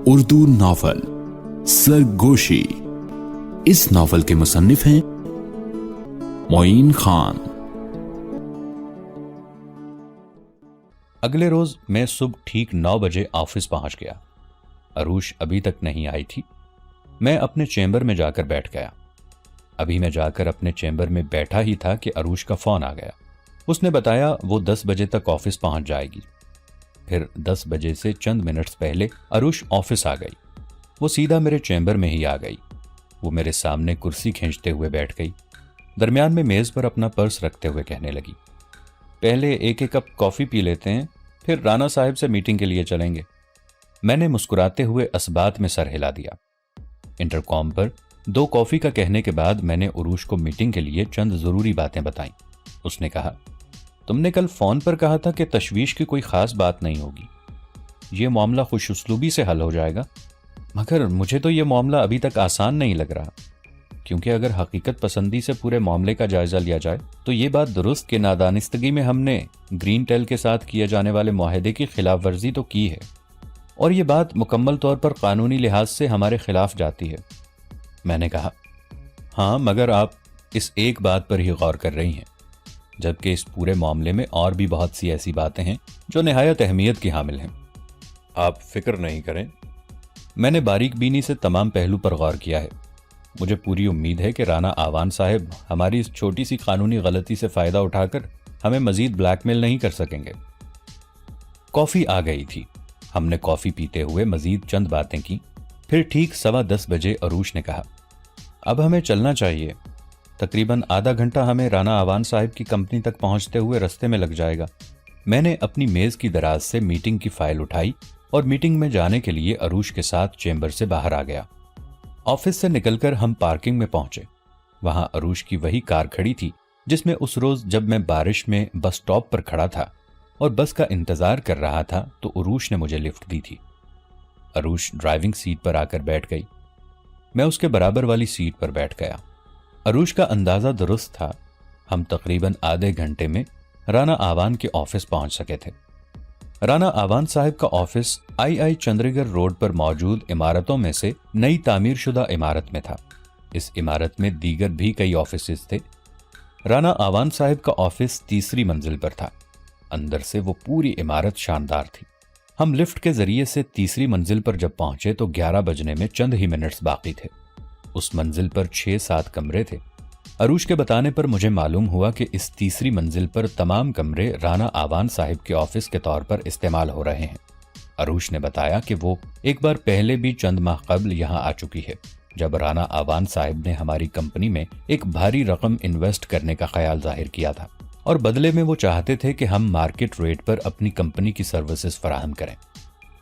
Urdu novel سرگوشی۔ اس novel کے مصنف ہیں معین خان۔ اگلے روز میں صبح ٹھیک 9 بجے آفس پہنچ گیا۔ عروش ابھی تک نہیں آئی تھی۔ میں اپنے چیمبر میں جا کر بیٹھ گیا۔ ابھی میں جا کر اپنے چیمبر میں بیٹھا ہی تھا کہ عروش کا فون آ گیا۔ اس نے بتایا وہ 10 بجے تک آفس پہنچ جائے گی۔ پھر 10 بجے سے چند منٹس پہلے عروش آفس آ گئی۔ وہ سیدھا میرے چیمبر میں ہی آ گئی۔ وہ میرے سامنے کرسی کھینچتے ہوئے بیٹھ گئی۔ درمیان میں میز پر اپنا پرس رکھتے ہوئے کہنے لگی، پہلے ایک کپ کافی پی لیتے ہیں، پھر رانا صاحب سے میٹنگ کے لیے چلیں گے۔ میں نے مسکراتے ہوئے اسبات میں سر ہلا دیا۔ انٹرکام پر 2 کافی کا کہنے کے بعد میں نے عروش کو میٹنگ کے لیے چند ضروری باتیں بتائیں۔ اس نے کہا، تم نے کل فون پر کہا تھا کہ تشویش کی کوئی خاص بات نہیں ہوگی، یہ معاملہ خوش اسلوبی سے حل ہو جائے گا، مگر مجھے تو یہ معاملہ ابھی تک آسان نہیں لگ رہا، کیونکہ اگر حقیقت پسندی سے پورے معاملے کا جائزہ لیا جائے تو یہ بات درست کہ نادانستگی میں ہم نے گرین ٹیل کے ساتھ کیے جانے والے معاہدے کی خلاف ورزی تو کی ہے، اور یہ بات مکمل طور پر قانونی لحاظ سے ہمارے خلاف جاتی ہے۔ میں نے کہا، ہاں، مگر آپ اس ایک بات پر ہی غور کر رہی ہیں، جبکہ اس پورے معاملے میں اور بھی بہت سی ایسی باتیں ہیں جو نہایت اہمیت کی حامل ہیں۔ آپ فکر نہیں کریں، میں نے باریک بینی سے تمام پہلو پر غور کیا ہے۔ مجھے پوری امید ہے کہ رانا آوان صاحب ہماری اس چھوٹی سی قانونی غلطی سے فائدہ اٹھا کر ہمیں مزید بلیک میل نہیں کر سکیں گے۔ کافی آ گئی تھی۔ ہم نے کافی پیتے ہوئے مزید چند باتیں کی۔ پھر ٹھیک 10:15 بجے عروش نے کہا، اب ہمیں چلنا چاہیے، تقریباً آدھا گھنٹہ ہمیں رانا آوان صاحب کی کمپنی تک پہنچتے ہوئے رستے میں لگ جائے گا۔ میں نے اپنی میز کی دراز سے میٹنگ کی فائل اٹھائی اور میٹنگ میں جانے کے لیے عروش کے ساتھ چیمبر سے باہر آ گیا۔ آفس سے نکل کر ہم پارکنگ میں پہنچے۔ وہاں عروش کی وہی کار کھڑی تھی جس میں اس روز جب میں بارش میں بس سٹاپ پر کھڑا تھا اور بس کا انتظار کر رہا تھا تو عروش نے مجھے لفٹ دی تھی۔ عروش ڈرائیونگ سیٹ پر آ کر بیٹھ گئی۔ میں اس کے برابر والی سیٹ پر بیٹھ گیا۔ عروش کا اندازہ درست تھا۔ ہم تقریباً آدھے گھنٹے میں رانا آوان کے آفس پہنچ سکے تھے۔ رانا آوان صاحب کا آفس آئی چندرگر روڈ پر موجود عمارتوں میں سے نئی تعمیر شدہ عمارت میں تھا۔ اس عمارت میں دیگر بھی کئی آفسز تھے۔ رانا آوان صاحب کا آفس 3ری منزل پر تھا۔ اندر سے وہ پوری عمارت شاندار تھی۔ ہم لفٹ کے ذریعے سے 3ری منزل پر جب پہنچے تو 11 بجنے میں چند ہی منٹس باقی تھے۔ اس منزل پر 6-7 کمرے تھے۔ عروش کے بتانے پر مجھے معلوم ہوا کہ اس 3ری منزل پر تمام کمرے رانا آوان صاحب کے آفس کے طور پر استعمال ہو رہے ہیں۔ عروش نے بتایا کہ وہ ایک بار پہلے بھی چند ماہ قبل یہاں آ چکی ہے، جب رانا آوان صاحب نے ہماری کمپنی میں ایک بھاری رقم انویسٹ کرنے کا خیال ظاہر کیا تھا، اور بدلے میں وہ چاہتے تھے کہ ہم مارکیٹ ریٹ پر اپنی کمپنی کی سروسز فراہم کریں۔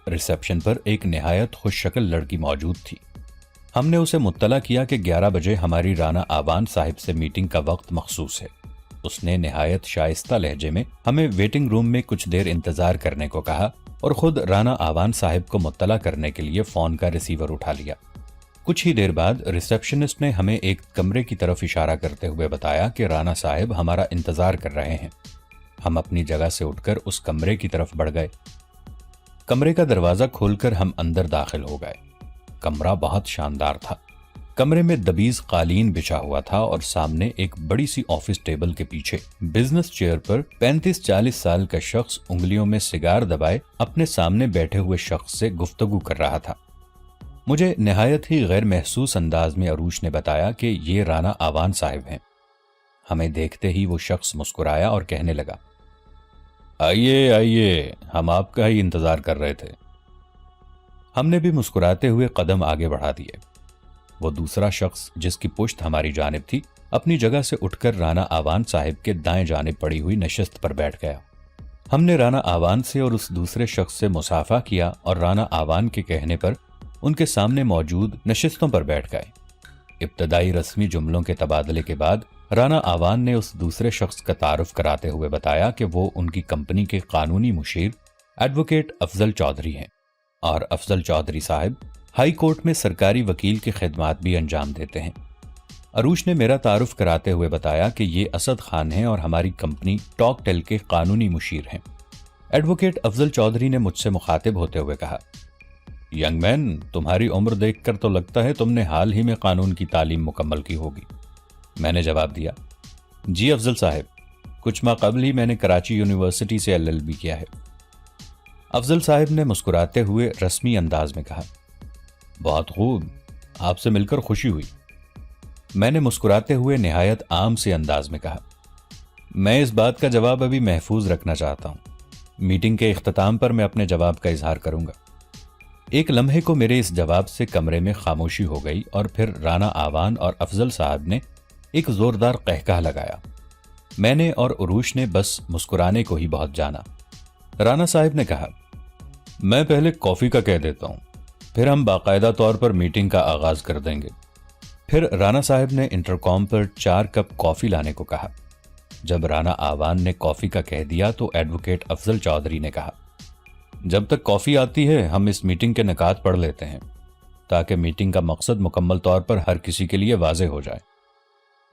ریسیپشن پر ایک نہایت خوش شکل لڑکی موجود تھی۔ ہم نے اسے مطلع کیا کہ 11 بجے ہماری رانا آوان صاحب سے میٹنگ کا وقت مخصوص ہے۔ اس نے نہایت شائستہ لہجے میں ہمیں ویٹنگ روم میں کچھ دیر انتظار کرنے کو کہا اور خود رانا آوان صاحب کو مطلع کرنے کے لیے فون کا ریسیور اٹھا لیا۔ کچھ ہی دیر بعد ریسیپشنسٹ نے ہمیں ایک کمرے کی طرف اشارہ کرتے ہوئے بتایا کہ رانا صاحب ہمارا انتظار کر رہے ہیں۔ ہم اپنی جگہ سے اٹھ کر اس کمرے کی طرف بڑھ گئے۔ کمرے کا دروازہ کھول کر ہم اندر داخل ہو گئے۔ کمرہ بہت شاندار تھا۔ کمرے میں دبیز قالین بچھا ہوا تھا اور سامنے ایک بڑی سی آفس ٹیبل کے پیچھے بزنس چیئر پر 35-40 سال کا شخص انگلیوں میں سگار دبائے اپنے سامنے بیٹھے ہوئے شخص سے گفتگو کر رہا تھا۔ مجھے نہایت ہی غیر محسوس انداز میں عروش نے بتایا کہ یہ رانا آوان صاحب ہیں۔ ہمیں دیکھتے ہی وہ شخص مسکرایا اور کہنے لگا، آئیے آئیے، ہم آپ کا ہی انتظار کر رہے تھے۔ ہم نے بھی مسکراتے ہوئے قدم آگے بڑھا دیے۔ وہ دوسرا شخص جس کی پشت ہماری جانب تھی اپنی جگہ سے اٹھ کر رانا آوان صاحب کے دائیں جانب پڑی ہوئی نشست پر بیٹھ گیا۔ ہم نے رانا آوان سے اور اس دوسرے شخص سے مصافحہ کیا اور رانا آوان کے کہنے پر ان کے سامنے موجود نشستوں پر بیٹھ گئے۔ ابتدائی رسمی جملوں کے تبادلے کے بعد رانا آوان نے اس دوسرے شخص کا تعارف کراتے ہوئے بتایا کہ وہ ان کی کمپنی کے قانونی مشیر ایڈوکیٹ افضل چودھری ہیں، اور افضل چودھری صاحب ہائی کورٹ میں سرکاری وکیل کی خدمات بھی انجام دیتے ہیں۔ عروش نے میرا تعارف کراتے ہوئے بتایا کہ یہ اسد خان ہیں اور ہماری کمپنی ٹاک ٹیل کے قانونی مشیر ہیں۔ ایڈوکیٹ افضل چودھری نے مجھ سے مخاطب ہوتے ہوئے کہا، ینگ مین، تمہاری عمر دیکھ کر تو لگتا ہے تم نے حال ہی میں قانون کی تعلیم مکمل کی ہوگی۔ میں نے جواب دیا، جی افضل صاحب، کچھ ماہ قبل ہی میں نے کراچی یونیورسٹی سے LLB کیا ہے۔ افضل صاحب نے مسکراتے ہوئے رسمی انداز میں کہا، بہت خوب، آپ سے مل کر خوشی ہوئی۔ میں نے مسکراتے ہوئے نہایت عام سے انداز میں کہا، میں اس بات کا جواب ابھی محفوظ رکھنا چاہتا ہوں، میٹنگ کے اختتام پر میں اپنے جواب کا اظہار کروں گا۔ ایک لمحے کو میرے اس جواب سے کمرے میں خاموشی ہو گئی اور پھر رانا آوان اور افضل صاحب نے ایک زوردار قہقہ لگایا۔ میں نے اور عروش نے بس مسکرانے کو ہی بہت جانا۔ رانا صاحب نے کہا، میں پہلے کافی کا کہہ دیتا ہوں، پھر ہم باقاعدہ طور پر میٹنگ کا آغاز کر دیں گے۔ پھر رانا صاحب نے انٹرکام پر 4 کپ کافی لانے کو کہا۔ جب رانا آوان نے کافی کا کہہ دیا تو ایڈوکیٹ افضل چودھری نے کہا، جب تک کافی آتی ہے ہم اس میٹنگ کے نکات پڑھ لیتے ہیں تاکہ میٹنگ کا مقصد مکمل طور پر ہر کسی کے لیے واضح ہو جائے۔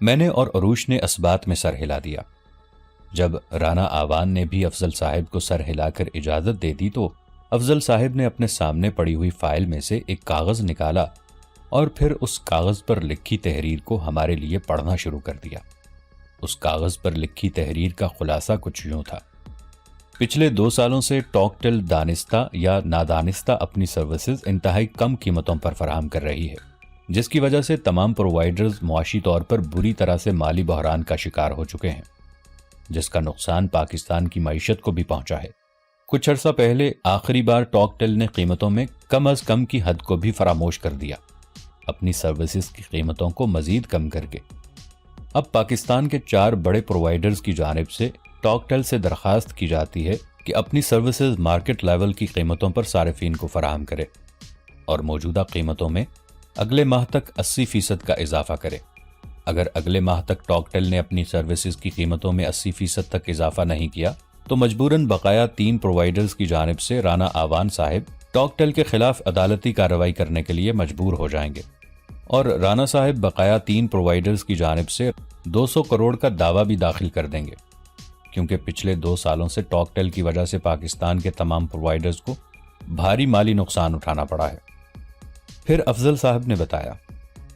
میں نے اور عروش نے اس بات میں سر ہلا دیا۔ جب رانا آوان نے بھی افضل صاحب کو سر ہلا کر اجازت دے دی تو افضل صاحب نے اپنے سامنے پڑی ہوئی فائل میں سے ایک کاغذ نکالا اور پھر اس کاغذ پر لکھی تحریر کو ہمارے لیے پڑھنا شروع کر دیا۔ اس کاغذ پر لکھی تحریر کا خلاصہ کچھ یوں تھا، پچھلے 2 سالوں سے ٹاک ٹیل دانستہ یا نادانستہ اپنی سروسز انتہائی کم قیمتوں پر فراہم کر رہی ہے، جس کی وجہ سے تمام پرووائیڈرز معاشی طور پر بری طرح سے مالی بحران کا شکار ہو چکے ہیں، جس کا نقصان پاکستان کی معیشت کو بھی پہنچا ہے۔ کچھ عرصہ پہلے آخری بار ٹاک ٹیل نے قیمتوں میں کم از کم کی حد کو بھی فراموش کر دیا، اپنی سروسز کی قیمتوں کو مزید کم کر کے۔ اب پاکستان کے 4 بڑے پرووائیڈرز کی جانب سے ٹاک ٹیل سے درخواست کی جاتی ہے کہ اپنی سروسز مارکیٹ لیول کی قیمتوں پر صارفین کو فراہم کرے اور موجودہ قیمتوں میں اگلے ماہ تک 80% کا اضافہ کرے۔ اگر اگلے ماہ تک ٹاک ٹیل نے اپنی سروسز کی قیمتوں میں 80% تک اضافہ نہیں کیا تو مجبوراً بقایا 3 پرووائیڈرز کی جانب سے رانا آوان صاحب ٹاک ٹیل کے خلاف عدالتی کارروائی کرنے کے لیے مجبور ہو جائیں گے، اور رانا صاحب بقایا 3 پرووائیڈرز کی جانب سے 200 کروڑ کا دعویٰ بھی داخل کر دیں گے، کیونکہ پچھلے 2 سالوں سے ٹاک ٹیل کی وجہ سے پاکستان کے تمام پرووائیڈرز کو بھاری مالی نقصان اٹھانا پڑا ہے۔ پھر افضل صاحب نے بتایا،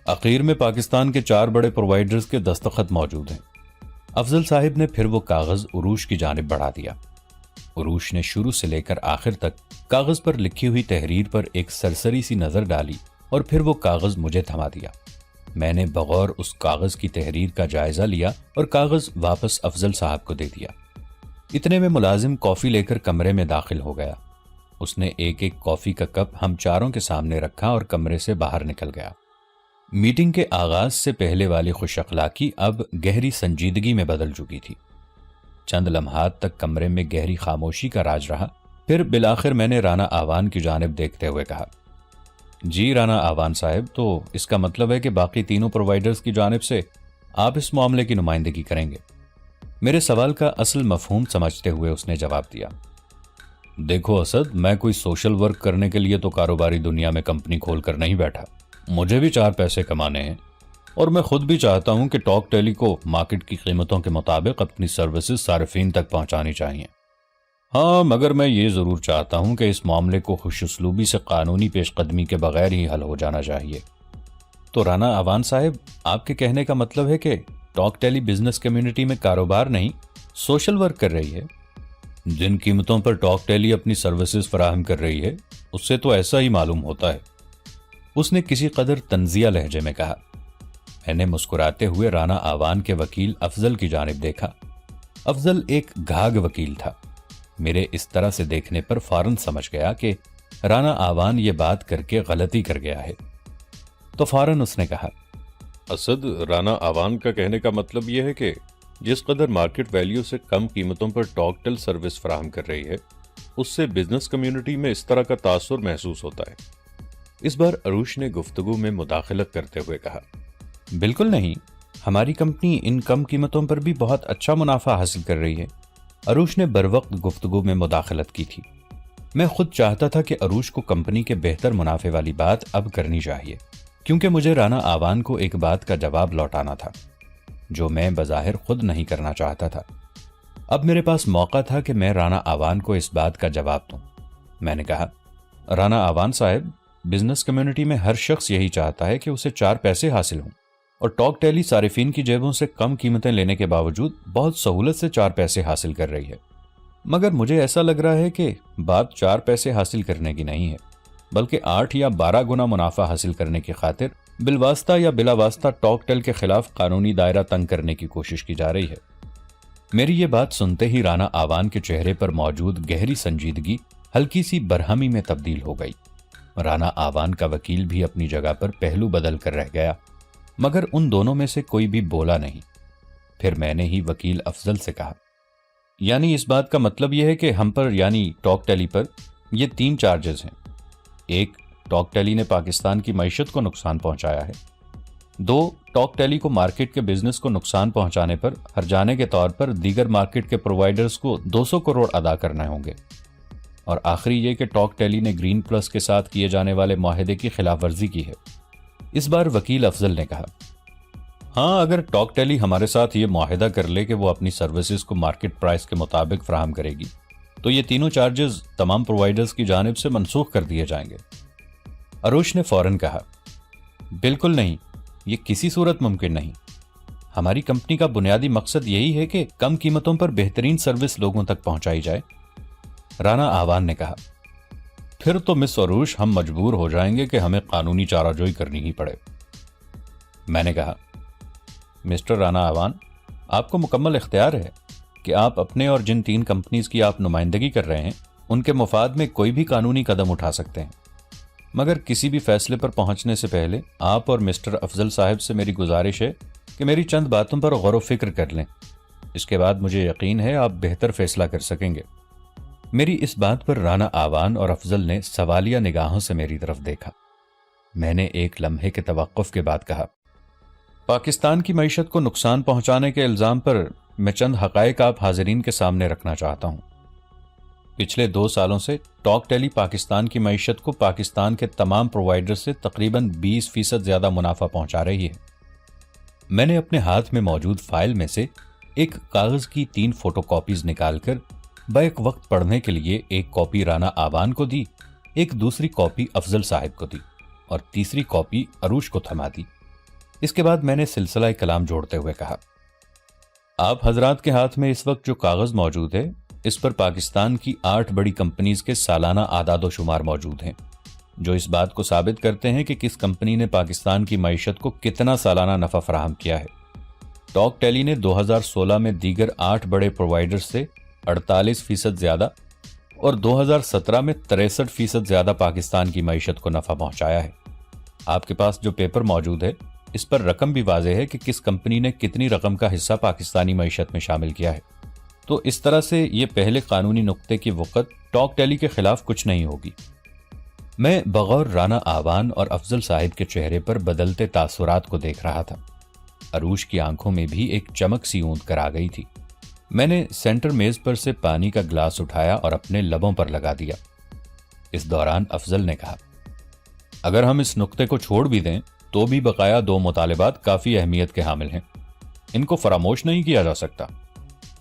اخیر میں پاکستان کے 4 بڑے پرووائیڈرز کے دستخط موجود ہیں۔ افضل صاحب نے پھر وہ کاغذ عروش کی جانب بڑھا دیا۔ عروش نے شروع سے لے کر آخر تک کاغذ پر لکھی ہوئی تحریر پر ایک سرسری سی نظر ڈالی اور پھر وہ کاغذ مجھے تھما دیا۔ میں نے بغور اس کاغذ کی تحریر کا جائزہ لیا اور کاغذ واپس افضل صاحب کو دے دیا۔ اتنے میں ملازم کافی لے کر کمرے میں داخل ہو گیا۔ اس نے ایک ایک کافی کا کپ ہم چاروں کے سامنے رکھا اور کمرے سے باہر نکل گیا۔ میٹنگ کے آغاز سے پہلے والی خوش اخلاقی اب گہری سنجیدگی میں بدل چکی تھی۔ چند لمحات تک کمرے میں گہری خاموشی کا راج رہا، پھر بالآخر میں نے رانا آوان کی جانب دیکھتے ہوئے کہا، جی رانا آوان صاحب، تو اس کا مطلب ہے کہ باقی تینوں پرووائیڈرز کی جانب سے آپ اس معاملے کی نمائندگی کریں گے؟ میرے سوال کا اصل مفہوم سمجھتے ہوئے اس نے جواب دیا، دیکھو اسد، میں کوئی سوشل ورک کرنے کے لیے تو کاروباری دنیا میں کمپنی کھول کر نہیں بیٹھا، مجھے بھی 4 پیسے کمانے ہیں، اور میں خود بھی چاہتا ہوں کہ ٹاک ٹیلی کو مارکیٹ کی قیمتوں کے مطابق اپنی سروسز صارفین تک پہنچانی چاہیے۔ ہاں، مگر میں یہ ضرور چاہتا ہوں کہ اس معاملے کو خوش اسلوبی سے قانونی پیش قدمی کے بغیر ہی حل ہو جانا چاہیے۔ تو رانا آوان صاحب، آپ کے کہنے کا مطلب ہے کہ ٹاک ٹیلی بزنس کمیونٹی میں کاروبار نہیں، سوشل ورک کر رہی ہے؟ جن قیمتوں پر ٹاک ٹیلی اپنی سروسز فراہم کر رہی ہے اس سے تو ایسا ہی معلوم ہوتا ہے، اس نے کسی قدر طنزیہ لہجے میں کہا۔ میں نے مسکراتے ہوئے رانا آوان کے وکیل افضل کی جانب دیکھا۔ افضل ایک گھاگ وکیل تھا۔ میرے اس طرح سے دیکھنے پر فوراً سمجھ گیا کہ رانا آوان یہ بات کر کے غلطی کر گیا ہے، تو فوراً اس نے کہا، اسد، رانا آوان کا کہنے کا مطلب یہ ہے کہ جس قدر مارکیٹ ویلیو سے کم قیمتوں پر ٹاک ٹیل سروس فراہم کر رہی ہے اس سے بزنس کمیونٹی میں اس طرح کا تاثر محسوس ہوتا ہے۔ اس بار عروش نے گفتگو میں مداخلت کرتے ہوئے کہا، بالکل نہیں، ہماری کمپنی ان کم قیمتوں پر بھی بہت اچھا منافع حاصل کر رہی ہے۔ عروش نے بروقت گفتگو میں مداخلت کی تھی۔ میں خود چاہتا تھا کہ عروش کو کمپنی کے بہتر منافع والی بات اب کرنی چاہیے، کیونکہ مجھے رانا آوان کو ایک بات کا جواب لوٹانا تھا جو میں بظاہر خود نہیں کرنا چاہتا تھا۔ اب میرے پاس موقع تھا کہ میں رانا آوان کو اس بات کا جواب دوں۔ میں نے کہا، رانا آوان صاحب، بزنس کمیونٹی میں ہر شخص یہی چاہتا ہے کہ اسے 4 پیسے حاصل ہوں، اور ٹاک ٹیلی صارفین کی جیبوں سے کم قیمتیں لینے کے باوجود بہت سہولت سے 4 پیسے حاصل کر رہی ہے۔ مگر مجھے ایسا لگ رہا ہے کہ بات 4 پیسے حاصل کرنے کی نہیں ہے، بلکہ 8 یا 12 گنا منافع حاصل کرنے کی خاطر بالواسطہ یا بلا واسطہ ٹاک ٹیل کے خلاف قانونی دائرہ تنگ کرنے کی کوشش کی جا رہی ہے۔ میری یہ بات سنتے ہی رانا آوان کے چہرے پر موجود گہری سنجیدگی ہلکی سی برہمی میں تبدیل ہو گئی۔ رانا آوان کا وکیل بھی اپنی جگہ پر پہلو بدل کر رہ گیا، مگر ان دونوں میں سے کوئی بھی بولا نہیں۔ پھر میں نے ہی وکیل افضل سے کہا، یعنی اس بات کا مطلب یہ ہے کہ ہم پر یعنی ٹاک ٹیلی پر یہ 3 چارجز ہیں۔ 1، ٹاک ٹیلی نے پاکستان کی معیشت کو نقصان پہنچایا ہے۔ 2، ٹاک ٹیلی کو مارکیٹ کے بزنس کو نقصان پہنچانے پر ہرجانے کے طور پر دیگر مارکیٹ کے پرووائیڈرز کو 200 کروڑ ادا کرنے ہوں گے۔ اور آخری یہ کہ ٹاک ٹیلی نے گرین پلس کے ساتھ کیے جانے والے معاہدے کی خلاف ورزی کی ہے۔ اس بار وکیل افضل نے کہا، ہاں، اگر ٹاک ٹیلی ہمارے ساتھ یہ معاہدہ کر لے کہ وہ اپنی سروسز کو مارکیٹ پرائس کے مطابق فراہم کرے گی تو یہ تینوں چارجز تمام پرووائیڈرز کی جانب سے منسوخ کر دیے جائیں گے۔ اروش نے فوراً کہا، بالکل نہیں، یہ کسی صورت ممکن نہیں۔ ہماری کمپنی کا بنیادی مقصد یہی ہے کہ کم قیمتوں پر بہترین سروس لوگوں تک پہنچائی جائے۔ رانا آوان نے کہا، پھر تو مس اروش ہم مجبور ہو جائیں گے کہ ہمیں قانونی چارہ جوئی کرنی ہی پڑے۔ میں نے کہا، مسٹر رانا آوان، آپ کو مکمل اختیار ہے کہ آپ اپنے اور جن 3 کمپنیز کی آپ نمائندگی کر رہے ہیں ان کے مفاد میں کوئی بھی قانونی قدم اٹھا سکتے ہیں، مگر کسی بھی فیصلے پر پہنچنے سے پہلے آپ اور مسٹر افضل صاحب سے میری گزارش ہے کہ میری چند باتوں پر غور و فکر کر لیں۔ اس کے بعد مجھے یقین ہے آپ بہتر فیصلہ کر سکیں گے۔ میری اس بات پر رانا آوان اور افضل نے سوالیہ نگاہوں سے میری طرف دیکھا۔ میں نے ایک لمحے کے توقف کے بعد کہا، پاکستان کی معیشت کو نقصان پہنچانے کے الزام پر میں چند حقائق آپ حاضرین کے سامنے رکھنا چاہتا ہوں۔ پچھلے 2 سالوں سے ٹاک ٹیلی پاکستان کی معیشت کو پاکستان کے تمام پرووائیڈر سے تقریباً 20% زیادہ منافع پہنچا رہی ہے۔ میں نے اپنے ہاتھ میں موجود فائل میں سے ایک کاغذ کی 3 فوٹو کاپیز نکال کر بیک وقت پڑھنے کے لیے ایک کاپی رانا آوان کو دی، ایک دوسری کاپی افضل صاحب کو دی اور تیسری کاپی اروش کو تھما دی۔ اس کے بعد میں نے سلسلہ کلام جوڑتے ہوئے کہا، آپ حضرات کے ہاتھ میں اس وقت جو کاغذ موجود ہے اس پر پاکستان کی 8 بڑی کمپنیز کے سالانہ اعداد و شمار موجود ہیں، جو اس بات کو ثابت کرتے ہیں کہ کس کمپنی نے پاکستان کی معیشت کو کتنا سالانہ نفع فراہم کیا ہے۔ ٹاک ٹیلی نے 2016 میں دیگر 8 بڑے پرووائیڈرز سے 48% زیادہ اور 2017 میں 63% زیادہ پاکستان کی معیشت کو نفع پہنچایا ہے۔ آپ کے پاس جو پیپر موجود ہے اس پر رقم بھی واضح ہے کہ کس کمپنی نے کتنی رقم کا حصہ پاکستانی معیشت میں شامل کیا ہے۔ تو اس طرح سے یہ پہلے قانونی نقطے کی وقت ٹاک ٹیلی کے خلاف کچھ نہیں ہوگی۔ میں بغور رانا آوان اور افضل صاحب کے چہرے پر بدلتے تاثرات کو دیکھ رہا تھا۔ اروش کی آنکھوں میں بھی ایک چمک سی اونت کر آ گئی تھی۔ میں نے سینٹر میز پر سے پانی کا گلاس اٹھایا اور اپنے لبوں پر لگا دیا۔ اس دوران افضل نے کہا، اگر ہم اس نقطے کو چھوڑ بھی دیں تو بھی بقایا 2 مطالبات کافی اہمیت کے حامل ہیں، ان کو فراموش نہیں کیا جا سکتا۔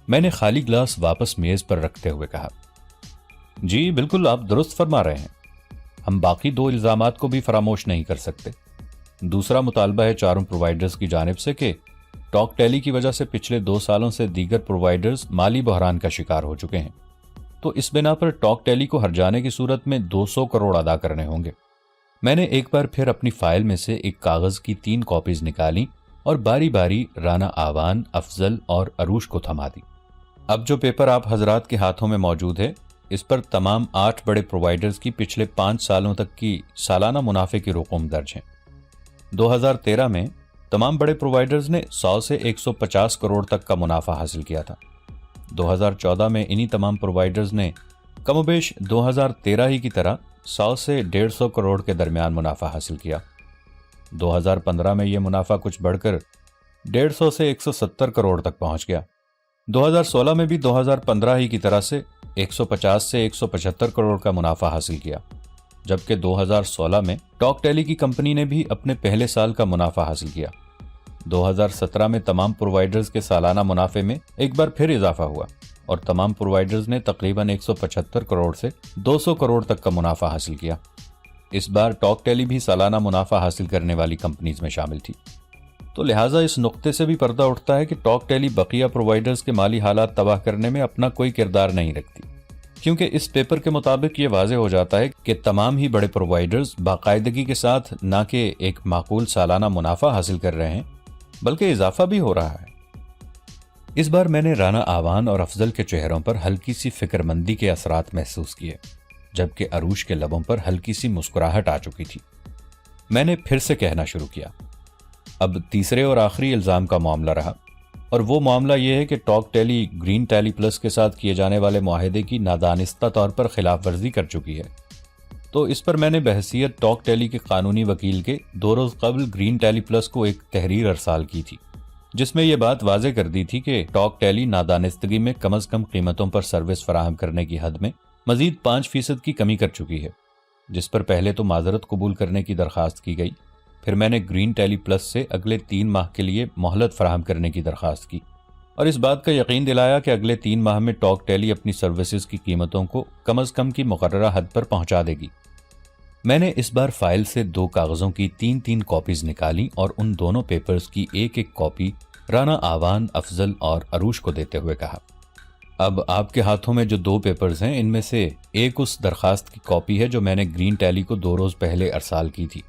میں نے خالی گلاس واپس میز پر رکھتے ہوئے کہا، جی بالکل، آپ درست فرما رہے ہیں، ہم باقی 2 الزامات کو بھی فراموش نہیں کر سکتے۔ دوسرا مطالبہ ہے چاروں پرووائیڈرز کی جانب سے کہ ٹاک ٹیلی کی وجہ سے پچھلے 2 سالوں سے دیگر پرووائیڈرز مالی بحران کا شکار ہو چکے ہیں، تو اس بنا پر ٹاک ٹیلی کو ہرجانے کی صورت میں 200 کروڑ ادا کرنے ہوں گے۔ میں نے ایک بار پھر اپنی فائل میں سے ایک کاغذ کی 3 کاپیز نکالی اور باری باری رانا آوان، افضل اور اروش کو تھما دی۔ اب جو پیپر آپ حضرات کے ہاتھوں میں موجود ہے اس پر تمام 8 بڑے پرووائیڈرز کی پچھلے 5 سالوں تک کی سالانہ منافع کی رقم درج ہیں۔ 2013 میں تمام بڑے پرووائیڈرز نے 100 سے 150 کروڑ تک کا منافع حاصل کیا تھا۔ 2014 میں انہی تمام پرووائیڈرز نے کم و بیش 2013 ہی کی طرح 100 سے 150 کروڑ کے درمیان منافع حاصل کیا۔ 2015 میں یہ منافع کچھ بڑھ کر 150 سے 170 کروڑ تک پہنچ گیا۔ 2016 میں بھی 2015 ہی کی طرح سے 150 سے 175 کروڑ کا منافع حاصل کیا، جبکہ 2016 میں ٹاک ٹیلی کی کمپنی نے بھی اپنے پہلے سال کا منافع حاصل کیا۔ 2017 میں تمام پرووائیڈرز کے سالانہ منافع میں ایک بار پھر اضافہ ہوا اور تمام پرووائڈرز نے تقریباً 175 کروڑ سے 200 کروڑ تک کا منافع حاصل کیا۔ اس بار ٹاک ٹیلی بھی سالانہ منافع حاصل کرنے والی کمپنیز میں شامل تھی۔ تو لہٰذا اس نقطے سے بھی پردہ اٹھتا ہے کہ ٹاک ٹیلی بقیہ پرووائڈرز کے مالی حالات تباہ کرنے میں اپنا کوئی کردار نہیں رکھتی، کیونکہ اس پیپر کے مطابق یہ واضح ہو جاتا ہے کہ تمام ہی بڑے پرووائڈرز باقاعدگی کے ساتھ نہ کہ ایک معقول سالانہ منافع حاصل کر رہے ہیں بلکہ اضافہ بھی ہو رہا ہے۔ اس بار میں نے رانا آوان اور افضل کے چہروں پر ہلکی سی فکر مندی کے اثرات محسوس کیے، جبکہ عروش کے لبوں پر ہلکی سی مسکراہٹ آ چکی تھی۔ میں نے پھر سے کہنا شروع کیا۔ اب تیسرے اور آخری الزام کا معاملہ رہا، اور وہ معاملہ یہ ہے کہ ٹاک ٹیلی گرین ٹیلی پلس کے ساتھ کیے جانے والے معاہدے کی نادانستہ طور پر خلاف ورزی کر چکی ہے۔ تو اس پر میں نے بحیثیت ٹاک ٹیلی کے قانونی وکیل کے 2 روز قبل گرین ٹیلی پلس کو ایک تحریر ارسال کی تھی، جس میں یہ بات واضح کر دی تھی کہ ٹاک ٹیلی نادانستگی میں کم از کم قیمتوں پر سروس فراہم کرنے کی حد میں مزید 5% کی کمی کر چکی ہے، جس پر پہلے تو معذرت قبول کرنے کی درخواست کی گئی، پھر میں نے گرین ٹیلی پلس سے اگلے 3 ماہ کے لیے مہلت فراہم کرنے کی درخواست کی، اور اس بات کا یقین دلایا کہ اگلے 3 ماہ میں ٹاک ٹیلی اپنی سروسز کی قیمتوں کو کم از کم کی مقررہ حد پر پہنچا دے گی۔ میں نے اس بار فائل سے 2 کاغذوں کی 3 کاپیز نکالی اور ان دونوں پیپرز کی ایک کاپی رانا آوان، افضل اور عروش کو دیتے ہوئے کہا، اب آپ کے ہاتھوں میں جو 2 پیپرز ہیں، ان میں سے ایک اس درخواست کی کاپی ہے جو میں نے گرین ٹیلی کو 2 روز پہلے ارسال کی تھی،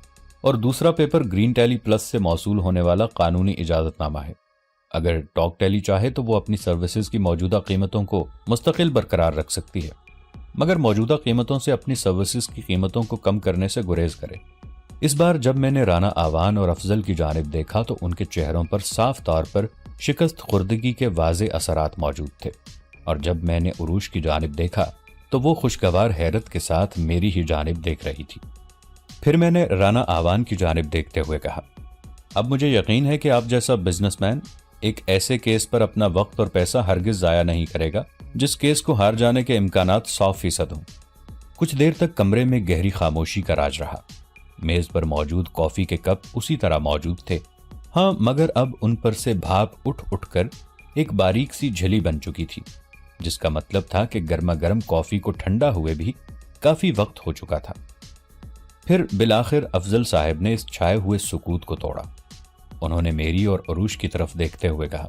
اور دوسرا پیپر گرین ٹیلی پلس سے موصول ہونے والا قانونی اجازت نامہ ہے۔ اگر ٹاک ٹیلی چاہے تو وہ اپنی سروسز کی موجودہ قیمتوں کو مستقل برقرار رکھ سکتی ہے، مگر موجودہ قیمتوں سے اپنی سروسز کی قیمتوں کو کم کرنے سے گریز کرے۔ اس بار جب میں نے رانا آوان اور افضل کی جانب دیکھا تو ان کے چہروں پر صاف طور پر شکست خوردگی کے واضح اثرات موجود تھے، اور جب میں نے عروش کی جانب دیکھا تو وہ خوشگوار حیرت کے ساتھ میری ہی جانب دیکھ رہی تھی۔ پھر میں نے رانا آوان کی جانب دیکھتے ہوئے کہا، اب مجھے یقین ہے کہ آپ جیسا بزنس مین ایک ایسے کیس پر اپنا وقت اور پیسہ ہرگز ضائع نہیں کرے گا جس کیس کو ہار جانے کے امکانات 100% ہوں۔ کچھ دیر تک کمرے میں گہری خاموشی کا راج رہا۔ میز پر موجود کافی کے کپ اسی طرح موجود تھے، ہاں، مگر اب ان پر سے بھاپ اٹھ کر ایک باریک سی جھلی بن چکی تھی، جس کا مطلب تھا کہ گرما گرم کافی کو ٹھنڈا ہوئے بھی کافی وقت ہو چکا تھا۔ پھر بالآخر افضل صاحب نے اس چھائے ہوئے سکوت کو توڑا۔ انہوں نے میری اور عروش کی طرف دیکھتے ہوئے کہا،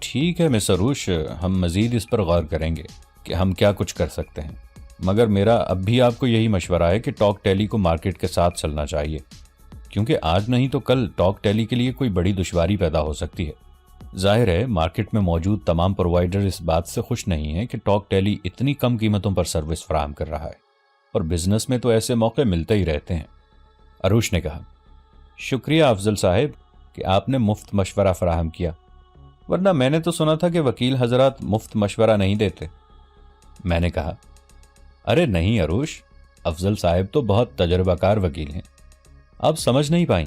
ٹھیک ہے مس عروش، ہم مزید اس پر غور کریں گے کہ ہم کیا کچھ کر سکتے ہیں، مگر میرا اب بھی آپ کو یہی مشورہ ہے کہ ٹاک ٹیلی کو مارکیٹ کے ساتھ چلنا چاہیے، کیونکہ آج نہیں تو کل ٹاک ٹیلی کے لیے کوئی بڑی دشواری پیدا ہو سکتی ہے۔ ظاہر ہے مارکیٹ میں موجود تمام پرووائڈر اس بات سے خوش نہیں ہیں کہ ٹاک ٹیلی اتنی کم قیمتوں پر سروس فراہم کر رہا ہے، اور بزنس میں تو ایسے موقع ملتے ہی رہتے ہیں۔ عروش نے کہا، شکریہ افضل صاحب کہ آپ نے مفت مشورہ فراہم کیا، ورنہ میں نے تو سنا تھا کہ وکیل حضرات مفت مشورہ نہیں دیتے۔ میں نے کہا، ارے نہیں عروش، افضل صاحب تو بہت تجربہ کار وکیل ہیں، آپ سمجھ نہیں پائیں،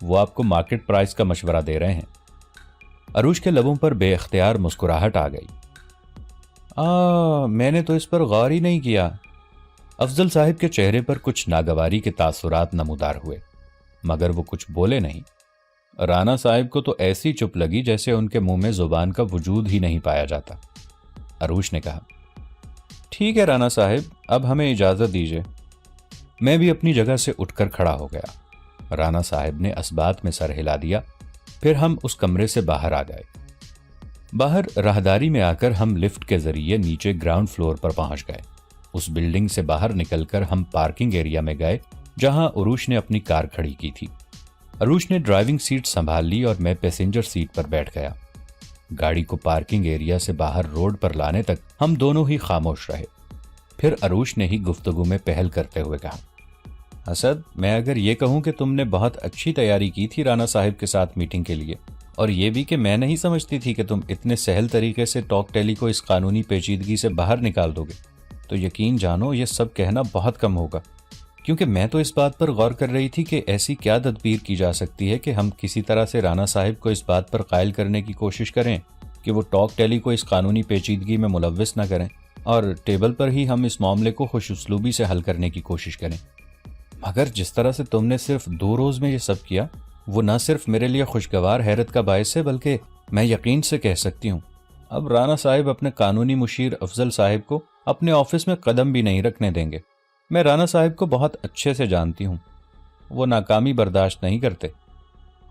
وہ آپ کو مارکیٹ پرائس کا مشورہ دے رہے ہیں۔ عروش کے لبوں پر بے اختیار مسکراہٹ آ گئی۔ میں نے تو اس پر غور ہی نہیں کیا۔ افضل صاحب کے چہرے پر کچھ ناگواری کے تاثرات نمودار ہوئے، مگر وہ کچھ بولے نہیں۔ رانا صاحب کو تو ایسی چپ لگی جیسے ان کے منہ میں زبان کا وجود ہی نہیں پایا جاتا۔ عروش نے کہا، ٹھیک ہے رانا صاحب، اب ہمیں اجازت دیجیے۔ میں بھی اپنی جگہ سے اٹھ کر کھڑا ہو گیا۔ رانا صاحب نے اسبات میں سر ہلا دیا، پھر ہم اس کمرے سے باہر آ گئے۔ باہر راہداری میں آ کر ہم لفٹ کے ذریعے نیچے گراؤنڈ فلور پر پہنچ گئے۔ اس بلڈنگ سے باہر نکل کر ہم پارکنگ ایریا میں گئے جہاں عروش نے اپنی کار کھڑی کی تھی۔ عروش نے ڈرائیونگ سیٹ سنبھال لی اور میں پیسنجر سیٹ پر بیٹھ گیا۔ گاڑی کو پارکنگ ایریا سے باہر روڈ پر لانے تک ہم دونوں ہی خاموش رہے۔ پھر عروش نے ہی گفتگو میں پہل کرتے ہوئے کہا، اسد، میں اگر یہ کہوں کہ تم نے بہت اچھی تیاری کی تھی رانا صاحب کے ساتھ میٹنگ کے لیے، اور یہ بھی کہ میں نہیں سمجھتی تھی کہ تم اتنے سہل طریقے سے ٹاک ٹیلی کو اس قانونی پیچیدگی سے باہر نکال دو گے، تو یقین جانو یہ سب کہنا بہت کم ہوگا، کیونکہ میں تو اس بات پر غور کر رہی تھی کہ ایسی کیا تدبیر کی جا سکتی ہے کہ ہم کسی طرح سے رانا صاحب کو اس بات پر قائل کرنے کی کوشش کریں کہ وہ ٹاک ٹیلی کو اس قانونی پیچیدگی میں ملوث نہ کریں، اور ٹیبل پر ہی ہم اس معاملے کو خوش اسلوبی سے حل کرنے کی کوشش کریں۔ مگر جس طرح سے تم نے صرف 2 روز میں یہ سب کیا، وہ نہ صرف میرے لیے خوشگوار حیرت کا باعث ہے، بلکہ میں یقین سے کہہ سکتی ہوں اب رانا صاحب اپنے قانونی مشیر افضل صاحب کو اپنے آفس میں قدم بھی نہیں رکھنے دیں گے۔ میں رانا صاحب کو بہت اچھے سے جانتی ہوں، وہ ناکامی برداشت نہیں کرتے،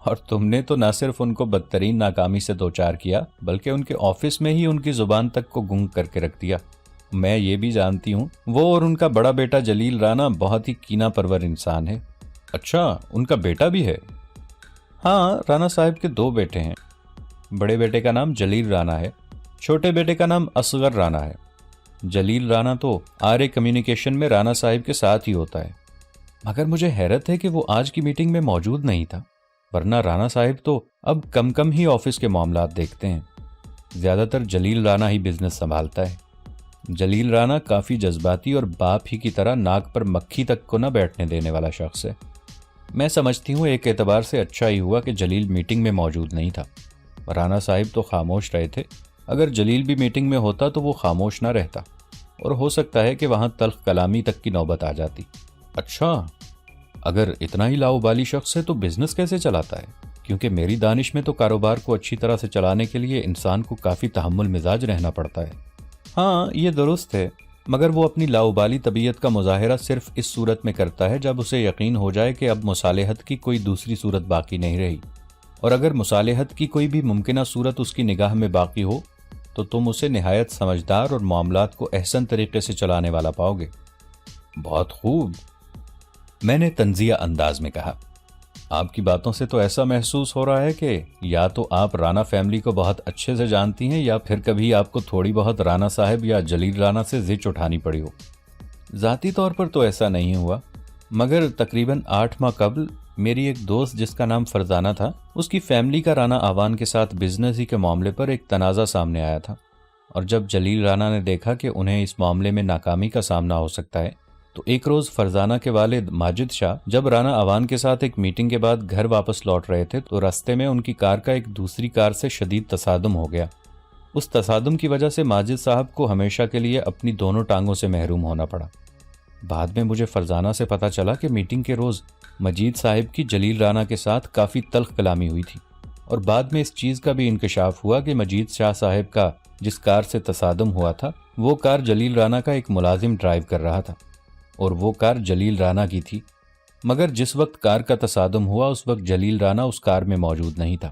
اور تم نے تو نہ صرف ان کو بدترین ناکامی سے دوچار کیا بلکہ ان کے آفس میں ہی ان کی زبان تک کو گنگ کر کے رکھ دیا۔ میں یہ بھی جانتی ہوں وہ اور ان کا بڑا بیٹا جلیل رانا بہت ہی کینہ پرور انسان ہے۔ اچھا، ان کا بیٹا بھی ہے؟ ہاں، رانا صاحب کے 2 بیٹے ہیں۔ بڑے بیٹے کا نام جلیل رانا ہے، چھوٹے بیٹے کا نام اصغر رانا ہے۔ جلیل رانا تو آرے کمیونیکیشن میں رانا صاحب کے ساتھ ہی ہوتا ہے، مگر مجھے حیرت ہے کہ وہ آج کی میٹنگ میں موجود نہیں تھا، ورنہ رانا صاحب تو اب کم ہی آفس کے معاملات دیکھتے ہیں، زیادہ تر جلیل رانا ہی بزنس سنبھالتا ہے۔ جلیل رانا کافی جذباتی اور باپ ہی کی طرح ناک پر مکھی تک کو نہ بیٹھنے دینے والا شخص ہے۔ میں سمجھتی ہوں ایک اعتبار سے اچھا ہی ہوا کہ جلیل میٹنگ میں موجود نہیں تھا۔ رانا صاحب تو خاموش رہے تھے، اگر جلیل بھی میٹنگ میں ہوتا تو وہ خاموش نہ رہتا، اور ہو سکتا ہے کہ وہاں تلخ کلامی تک کی نوبت آ جاتی۔ اچھا، اگر اتنا ہی لاؤبالی شخص ہے تو بزنس کیسے چلاتا ہے؟ کیونکہ میری دانش میں تو کاروبار کو اچھی طرح سے چلانے کے لیے انسان کو کافی تحمل مزاج رہنا پڑتا ہے۔ ہاں، یہ درست ہے، مگر وہ اپنی لاؤبالی طبیعت کا مظاہرہ صرف اس صورت میں کرتا ہے جب اسے یقین ہو جائے کہ اب مصالحت کی کوئی دوسری صورت باقی نہیں رہی، اور اگر مصالحت کی کوئی بھی ممکنہ صورت اس کی نگاہ میں باقی ہو تو تم اسے نہایت سمجھدار اور معاملات کو احسن طریقے سے چلانے والا پاؤ گے۔ بہت خوب، میں نے تنزیہ انداز میں کہا۔ آپ کی باتوں سے تو ایسا محسوس ہو رہا ہے کہ یا تو آپ رانا فیملی کو بہت اچھے سے جانتی ہیں یا پھر کبھی آپ کو تھوڑی بہت رانا صاحب یا جلیل رانا سے زچ اٹھانی پڑی ہو۔ ذاتی طور پر تو ایسا نہیں ہوا، مگر تقریباً 8 ماہ قبل میری ایک دوست جس کا نام فرزانہ تھا، اس کی فیملی کا رانا آوان کے ساتھ بزنس ہی کے معاملے پر ایک تنازع سامنے آیا تھا، اور جب جلیل رانا نے دیکھا کہ انہیں اس معاملے میں ناکامی کا سامنا ہو سکتا ہے تو ایک روز فرزانہ کے والد ماجد شاہ جب رانا آوان کے ساتھ ایک میٹنگ کے بعد گھر واپس لوٹ رہے تھے تو راستے میں ان کی کار کا ایک دوسری کار سے شدید تصادم ہو گیا۔ اس تصادم کی وجہ سے ماجد صاحب کو ہمیشہ کے لیے اپنی دونوں ٹانگوں سے محروم ہونا پڑا۔ بعد میں مجھے فرزانہ سے پتہ چلا کہ میٹنگ کے روز مجید صاحب کی جلیل رانا کے ساتھ کافی تلخ کلامی ہوئی تھی، اور بعد میں اس چیز کا بھی انکشاف ہوا کہ مجید شاہ صاحب کا جس کار سے تصادم ہوا تھا وہ کار جلیل رانا کا ایک ملازم ڈرائیو کر رہا تھا، اور وہ کار جلیل رانا کی تھی، مگر جس وقت کار کا تصادم ہوا اس وقت جلیل رانا اس کار میں موجود نہیں تھا۔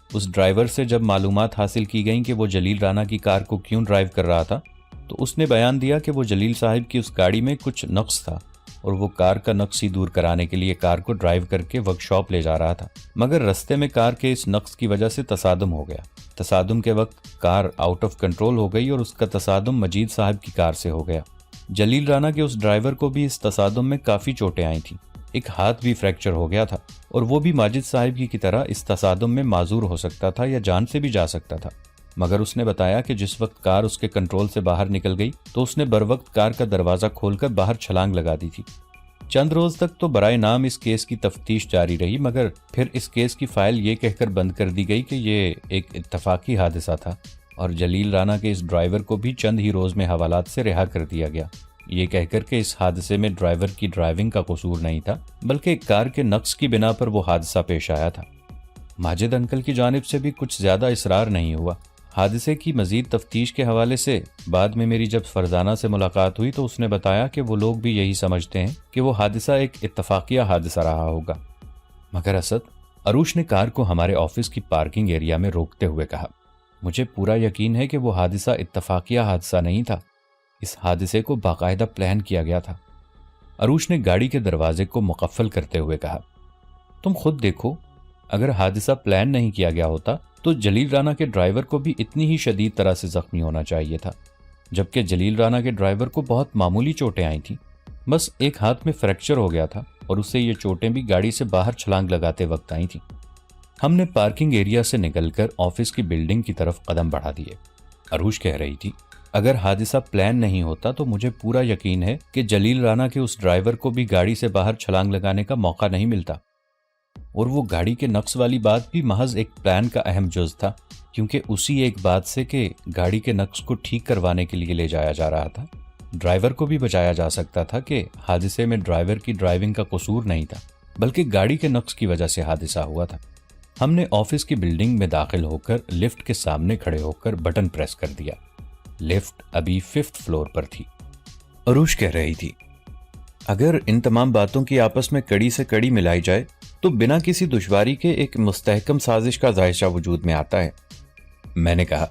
اس ڈرائیور سے جب معلومات حاصل کی گئیں کہ وہ جلیل رانا کی کار کو کیوں ڈرائیو کر رہا تھا تو اس نے بیان دیا کہ وہ جلیل صاحب کی اس گاڑی میں کچھ نقص تھا، اور وہ کار کا نقص ہی دور کرانے کے لیے کار کو ڈرائیو کر کے ورک شاپ لے جا رہا تھا، مگر رستے میں کار کے اس نقص کی وجہ سے تصادم ہو گیا۔ تصادم کے وقت کار آؤٹ آف کنٹرول ہو گئی اور اس کا تصادم مجید صاحب کی کار سے ہو گیا۔ جلیل رانا کے اس ڈرائیور کو بھی اس تصادم میں کافی چوٹیں آئی تھیں، ایک ہاتھ بھی فریکچر ہو گیا تھا، اور وہ بھی ماجد صاحب کی طرح اس تصادم میں معذور ہو سکتا تھا یا جان سے بھی جا سکتا تھا، مگر اس نے بتایا کہ جس وقت کار اس کے کنٹرول سے باہر نکل گئی تو اس نے بروقت کار کا دروازہ کھول کر باہر چھلانگ لگا دی تھی۔ چند روز تک تو برائے نام اس کیس کی تفتیش جاری رہی، مگر پھر اس کیس کی فائل یہ کہہ کر بند کر دی گئی کہ یہ ایک اتفاقی حادثہ تھا، اور جلیل رانا کے اس ڈرائیور کو بھی چند ہی روز میں حوالات سے رہا کر دیا گیا، یہ کہہ کر کہ اس حادثے میں ڈرائیور کی ڈرائیونگ کا قصور نہیں تھا بلکہ کار کے نقص کی بنا پر وہ حادثہ پیش آیا تھا۔ ماجد انکل کی جانب سے بھی کچھ زیادہ اصرار نہیں ہوا۔ حادثے کی مزید تفتیش کے حوالے سے بعد میں میری جب فرزانہ سے ملاقات ہوئی تو اس نے بتایا کہ وہ لوگ بھی یہی سمجھتے ہیں کہ وہ حادثہ ایک اتفاقیہ حادثہ رہا ہوگا۔ مگر اسد، عروش نے کار کو ہمارے آفس کی پارکنگ ایریا میں روکتے ہوئے کہا، مجھے پورا یقین ہے کہ وہ حادثہ اتفاقیہ حادثہ نہیں تھا، اس حادثے کو باقاعدہ پلان کیا گیا تھا۔ عروش نے گاڑی کے دروازے کو مقفل کرتے ہوئے کہا، تم خود دیکھو، اگر حادثہ پلان نہیں کیا گیا ہوتا تو جلیل رانا کے ڈرائیور کو بھی اتنی ہی شدید طرح سے زخمی ہونا چاہیے تھا، جبکہ جلیل رانا کے ڈرائیور کو بہت معمولی چوٹیں آئی تھیں، بس ایک ہاتھ میں فریکچر ہو گیا تھا، اور اسے یہ چوٹیں بھی گاڑی سے باہر چھلانگ لگاتے وقت آئی تھیں۔ ہم نے پارکنگ ایریا سے نکل کر آفس کی بلڈنگ کی طرف قدم بڑھا دیے۔ عروش کہہ رہی تھی، اگر حادثہ پلان نہیں ہوتا تو مجھے پورا یقین ہے کہ جلیل رانا کے اس ڈرائیور کو بھی گاڑی سے باہر چھلانگ لگانے کا موقع نہیں ملتا، اور وہ گاڑی کے نقص والی بات بھی محض ایک پلان کا اہم جز تھا، کیونکہ اسی ایک بات سے کہ گاڑی کے نقص کو ٹھیک کروانے کے لیے لے جایا جا رہا تھا ڈرائیور کو بھی بچایا جا سکتا تھا کہ حادثے میں ڈرائیور کی ڈرائیونگ کا قصور نہیں تھا بلکہ گاڑی کے نقص کی وجہ سے حادثہ ہوا تھا۔ ہم نے آفس کی بلڈنگ میں داخل ہو کر لفٹ کے سامنے کھڑے ہو کر بٹن پریس کر دیا۔ لفٹ ابھی 5th فلور پر تھی۔ عروش کہہ رہی تھی، اگر ان تمام باتوں کی آپس میں کڑی سے کڑی ملائی جائے تو بنا کسی دشواری کے ایک مستحکم سازش کا ذائقہ وجود میں آتا ہے۔ میں نے کہا،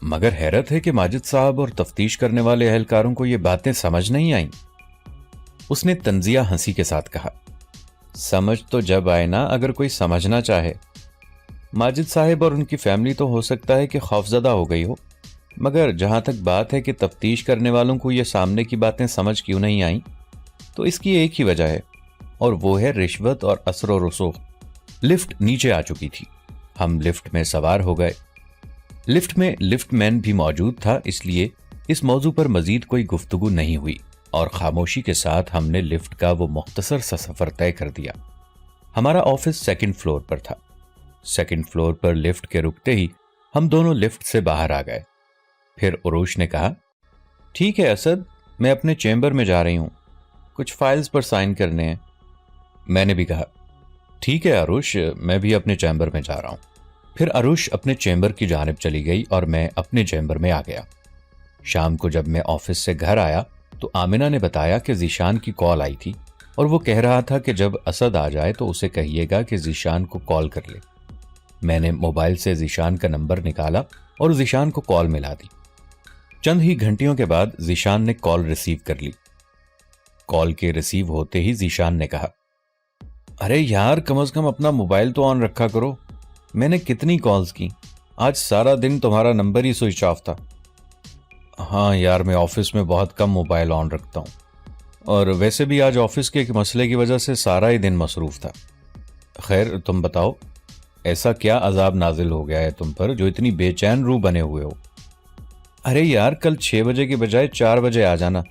مگر حیرت ہے کہ ماجد صاحب اور تفتیش کرنے والے اہلکاروں کو یہ باتیں سمجھ نہیں آئیں۔ اس نے طنزیہ ہنسی کے ساتھ کہا، سمجھ تو جب آئے نا اگر کوئی سمجھنا چاہے۔ ماجد صاحب اور ان کی فیملی تو ہو سکتا ہے کہ خوفزدہ ہو گئی ہو، مگر جہاں تک بات ہے کہ تفتیش کرنے والوں کو یہ سامنے کی باتیں سمجھ کیوں نہیں آئیں، تو اس کی ایک ہی وجہ ہے، اور وہ ہے رشوت اور اثر و رسوخ۔ لفٹ نیچے آ چکی تھی۔ ہم لفٹ میں سوار ہو گئے۔ لفٹ میں لفٹ مین بھی موجود تھا، اس لیے اس موضوع پر مزید کوئی گفتگو نہیں ہوئی اور خاموشی کے ساتھ ہم نے لفٹ کا وہ مختصر سا سفر طے کر دیا۔ ہمارا آفس 2nd فلور پر تھا۔ 2nd فلور پر لفٹ کے رکتے ہی ہم دونوں لفٹ سے باہر آ گئے۔ پھر عروش نے کہا، ٹھیک ہے اسد، میں اپنے چیمبر میں جا رہی ہوں، کچھ فائلز پر سائن کرنے ہیں۔ میں نے بھی کہا، ٹھیک ہے عروش، میں بھی اپنے چیمبر میں جا رہا ہوں۔ پھر عروش اپنے چیمبر کی جانب چلی گئی اور میں اپنے چیمبر میں آ گیا۔ شام کو جب میں آفس سے گھر آیا تو آمنہ نے بتایا کہ ذیشان کی کال آئی تھی اور وہ کہہ رہا تھا کہ جب اسد آ جائے تو اسے کہیے گا کہ ذیشان کو کال کر لے۔ میں نے موبائل سے ذیشان کا نمبر نکالا اور ذیشان کو کال ملا دی۔ چند ہی گھنٹیوں کے بعد ذیشان نے کال ریسیو کر لی۔ کال کے ریسیو ہوتے ہی ذیشان نے کہا، ارے یار، کم از کم اپنا موبائل تو آن رکھا کرو، میں نے کتنی کالز کی، آج سارا دن تمہارا نمبر ہی سوئچ آف تھا۔ ہاں یار، میں آفس میں بہت کم موبائل آن رکھتا ہوں، اور ویسے بھی آج آفس کے ایک مسئلے کی وجہ سے سارا ہی دن مصروف تھا۔ خیر تم بتاؤ، ایسا کیا عذاب نازل ہو گیا ہے تم پر جو اتنی بے چین روح بنے ہوئے ہو؟ ارے یار، کل 6 بجے کے بجائے 4 بجے آ جانا۔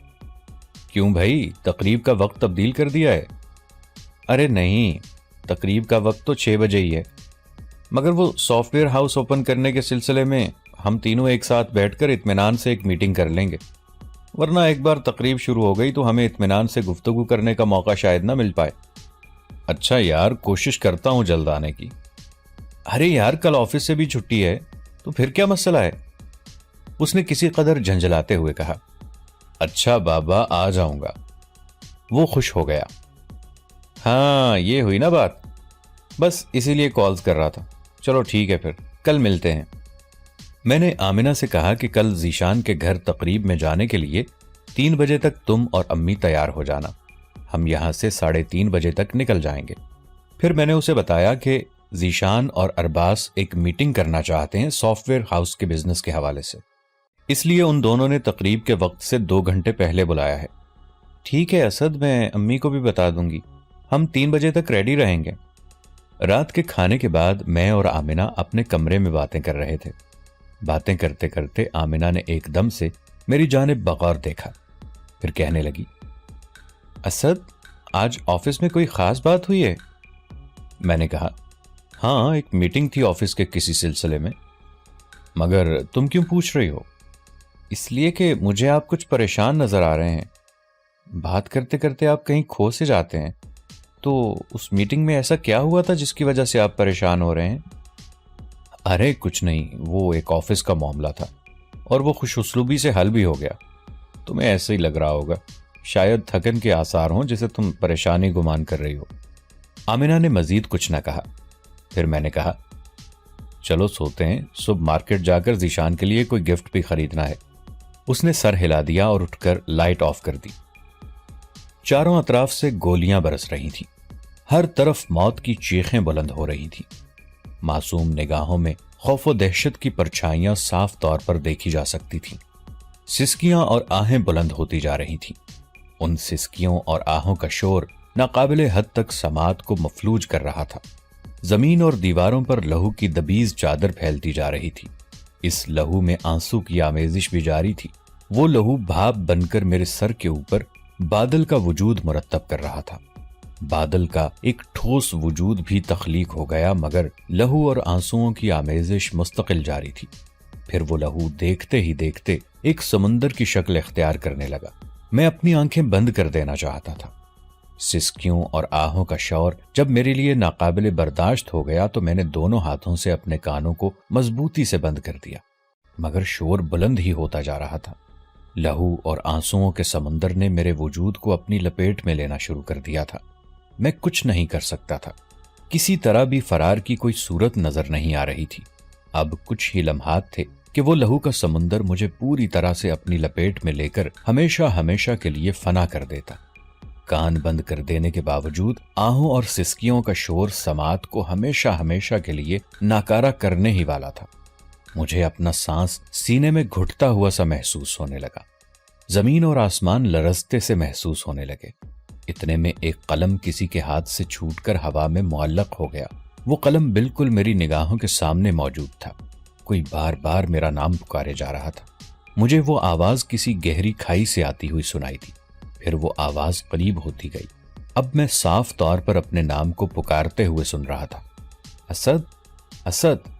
کیوں بھائی، تقریب کا وقت تبدیل کر دیا ہے؟ ارے نہیں، تقریب کا وقت تو 6 بجے ہی ہے، مگر وہ سافٹ ویئر ہاؤس اوپن کرنے کے سلسلے میں ہم تینوں ایک ساتھ بیٹھ کر اطمینان سے ایک میٹنگ کر لیں گے، ورنہ ایک بار تقریب شروع ہو گئی تو ہمیں اطمینان سے گفتگو کرنے کا موقع شاید نہ مل پائے۔ اچھا یار، کوشش کرتا ہوں جلد آنے کی۔ ارے یار، کل آفس سے بھی چھٹی ہے تو پھر کیا مسئلہ ہے؟ اس نے کسی قدر جھنجھلاتے ہوئے کہا۔ اچھا بابا، آ جاؤں گا۔ وہ خوش ہو گیا۔ ہاں، یہ ہوئی نا بات، بس اسی لیے کالز کر رہا تھا۔ چلو ٹھیک ہے، پھر کل ملتے ہیں۔ میں نے آمنہ سے کہا کہ کل ذیشان کے گھر تقریب میں جانے کے لیے 3 بجے تک تم اور امی تیار ہو جانا، ہم یہاں سے 3:30 بجے تک نکل جائیں گے۔ پھر میں نے اسے بتایا کہ ذیشان اور ارباز ایک میٹنگ کرنا چاہتے ہیں سافٹ ویئر ہاؤس کے بزنس کے حوالے سے، اس لیے ان دونوں نے تقریب کے وقت سے 2 گھنٹے پہلے بلایا ہے۔ ٹھیک ہے اسد، میں امی کو بھی بتا دوں گی، ہم 3 بجے تک ریڈی رہیں گے۔ رات کے کھانے کے بعد میں اور آمنہ اپنے کمرے میں باتیں کر رہے تھے۔ باتیں کرتے کرتے آمنہ نے ایک دم سے میری جانب بغور دیکھا، پھر کہنے لگی، اسد، آج آفس میں کوئی خاص بات ہوئی ہے؟ میں نے کہا، ہاں، ایک میٹنگ تھی آفس کے کسی سلسلے میں۔ مگر تم کیوں پوچھ رہی ہو؟ اس لیے کہ مجھے آپ کچھ پریشان نظر آ رہے ہیں، بات کرتے کرتے آپ کہیں کھو سے جاتے ہیں، تو اس میٹنگ میں ایسا کیا ہوا تھا جس کی وجہ سے آپ پریشان ہو رہے ہیں؟ ارے کچھ نہیں، وہ ایک آفس کا معاملہ تھا اور وہ خوش اسلوبی سے حل بھی ہو گیا۔ تمہیں ایسے ہی لگ رہا ہوگا، شاید تھکن کے آثار ہوں جسے تم پریشانی گمان کر رہی ہو۔ آمنہ نے مزید کچھ نہ کہا۔ پھر میں نے کہا، چلو سوتے ہیں، صبح مارکیٹ جا کر ذیشان کے لیے کوئی گفٹ بھی خریدنا ہے۔ اس نے سر ہلا دیا اور اٹھ کر لائٹ آف کر دی۔ چاروں اطراف سے گولیاں برس رہی تھیں، ہر طرف موت کی چیخیں بلند ہو رہی تھیں۔ معصوم نگاہوں میں خوف و دہشت کی پرچھائیاں صاف طور پر دیکھی جا سکتی تھیں۔ سسکیاں اور آہیں بلند ہوتی جا رہی تھیں۔ ان سسکیوں اور آہوں کا شور ناقابل حد تک سماعت کو مفلوج کر رہا تھا۔ زمین اور دیواروں پر لہو کی دبیز چادر پھیلتی جا رہی تھی۔ اس لہو میں آنسو کی آمیزش بھی جاری تھی۔ وہ لہو بھاپ بن کر میرے سر کے اوپر بادل کا وجود مرتب کر رہا تھا۔ بادل کا ایک ٹھوس وجود بھی تخلیق ہو گیا، مگر لہو اور آنسوؤں کی آمیزش مستقل جاری تھی۔ پھر وہ لہو دیکھتے ہی دیکھتے ایک سمندر کی شکل اختیار کرنے لگا۔ میں اپنی آنکھیں بند کر دینا چاہتا تھا۔ سسکیوں اور آہوں کا شور جب میرے لیے ناقابل برداشت ہو گیا تو میں نے دونوں ہاتھوں سے اپنے کانوں کو مضبوطی سے بند کر دیا، مگر شور بلند ہی ہوتا جا رہا تھا۔ لہو اور آنسوؤں کے سمندر نے میرے وجود کو اپنی لپیٹ میں لینا شروع کر دیا تھا۔ میں کچھ نہیں کر سکتا تھا، کسی طرح بھی فرار کی کوئی صورت نظر نہیں آ رہی تھی۔ اب کچھ ہی لمحات تھے کہ وہ لہو کا سمندر مجھے پوری طرح سے اپنی لپیٹ میں لے کر ہمیشہ ہمیشہ کے لیے فنا کر دیتا۔ کان بند کر دینے کے باوجود آہوں اور سسکیوں کا شور سماعت کو ہمیشہ ہمیشہ کے لیے ناکارہ کرنے ہی والا تھا۔ مجھے اپنا سانس سینے میں گھٹتا ہوا سا محسوس ہونے لگا، زمین اور آسمان لرزتے سے محسوس ہونے لگے۔ اتنے میں ایک قلم کسی کے ہاتھ سے چھوٹ کر ہوا میں معلق ہو گیا۔ وہ قلم بالکل میری نگاہوں کے سامنے موجود تھا، کوئی بار بار میرا نام پکارے جا رہا تھا۔ مجھے وہ آواز کسی گہری کھائی سے آتی ہوئی سنائی دی، پھر وہ آواز قریب ہوتی گئی۔ اب میں صاف طور پر اپنے نام کو پکارتے ہوئے سن رہا تھا، اسد، اسد۔